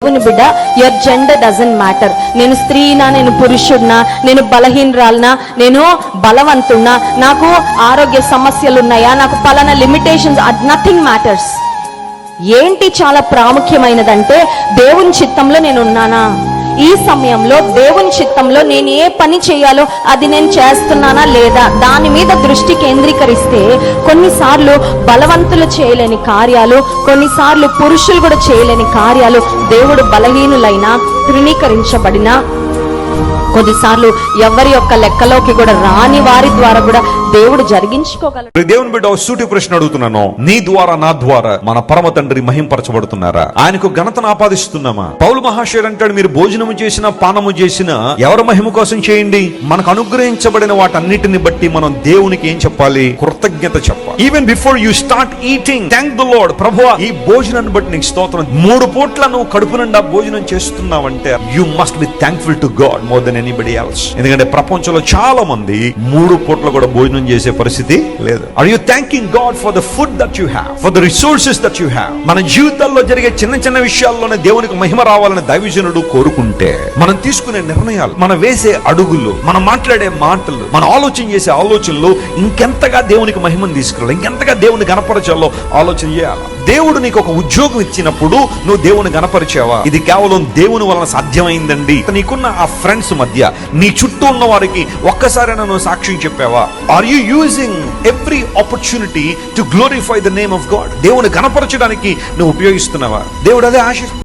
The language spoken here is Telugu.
దేవుని బిడ్డ, యువర్ జెండర్ డజంట్ మ్యాటర్. నేను స్త్రీనా, నేను పురుషుడినా, నేను బలహీనరాలనా, నేను బలవంతున్నా, నాకు ఆరోగ్య సమస్యలు ఉన్నాయా, నాకు పలానా లిమిటేషన్స్, నథింగ్ మ్యాటర్స్. ఏంటి చాలా ప్రాముఖ్యమైనదంటే దేవుని చిత్తంలో నేను ఉన్నానా, ఈ సమయంలో దేవుని చిత్తంలో నేను ఏ పని చేయాలో అది నేను చేస్తున్నానా లేదా, దాని మీద దృష్టి కేంద్రీకరిస్తే కొన్నిసార్లు బలవంతులు చేయలేని కార్యాలు, కొన్నిసార్లు పురుషులు కూడా చేయలేని కార్యాలు, దేవుడు బలహీనులైన, తృణీకరించబడిన, కొన్నిసార్లు ఎవరి యొక్క లెక్కలోకి కూడా రాని వారి ద్వారా కూడా దేవుడు జరిగించుకోగలడు. దేవుని బిడ్డ, సూటి ప్రశ్న అడుగుతున్నాను. నీ ద్వారా, నా ద్వారా మన పరమ తండ్రి మహింపరచబడుతున్నారా? ఆయనకు ఘనతను ఆపాదిస్తున్నామా? పౌలు మహాశయుడు అంటాడు, మీరు భోజనము చేసినా పానము చేసినా ఎవరి మహిమ కోసం చేయండి. మనకు అనుగ్రహించబడిన వాటన్నిటిని బట్టి మనం దేవునికి ఏం చెప్పాలి? కృతజ్ఞత చెప్పాలి. Even before you start eating, thank the lord. ప్రభువా, ఈ భోజనాన్ని బట్టి నీకు స్తోత్రం. 3 పూట్ల నువ్వు కడుపు నిండా భోజనం చేస్తున్నావంటే you must be thankful to God more than anybody else. ఎందుకంటే ప్రపంచంలో చాలా మంది 3 పూట్ల కూడా భోజనం చేసే పరిస్థితి లేదు. Are you thanking God for the food that you have, for the resources that you have? మన జీవితాల్లో జరిగే చిన్న చిన్న విషయాల్లోనే దేవునికి మహిమ రావాలని దైవజనుడు కోరుకుంటే, మనం తీసుకునే నిర్ణయాలు, మనం వేసే అడుగులు, మనం మాట్లాడే మాటలు, మనం ఆలోచన చేసే ఆలోచనలు ఇంకెంతగా దేవునికి మహిమను తీసుకురావాలి, ఇంకెంతగా దేవుని గణపరచాలో ఆలోచన చేయాలి. దేవుడు నీకు ఒక ఉద్యోగం ఇచ్చినప్పుడు నువ్వు దేవుని గణపరిచావా? ఇది కేవలం దేవుని వలన సాధ్యమైందండి. నీకున్న ఆ ఫ్రెండ్స్ మధ్య, నీ చుట్టూ ఉన్న వారికి ఒక్కసారైనా నువ్వు సాక్ష్యం చెప్పావా? Are you using every opportunity to glorify the name of God? దేవుని గణపరచడానికి నువ్వు ఉపయోగిస్తున్నావా? దేవుడు అదే ఆశిస్తున్నాడు.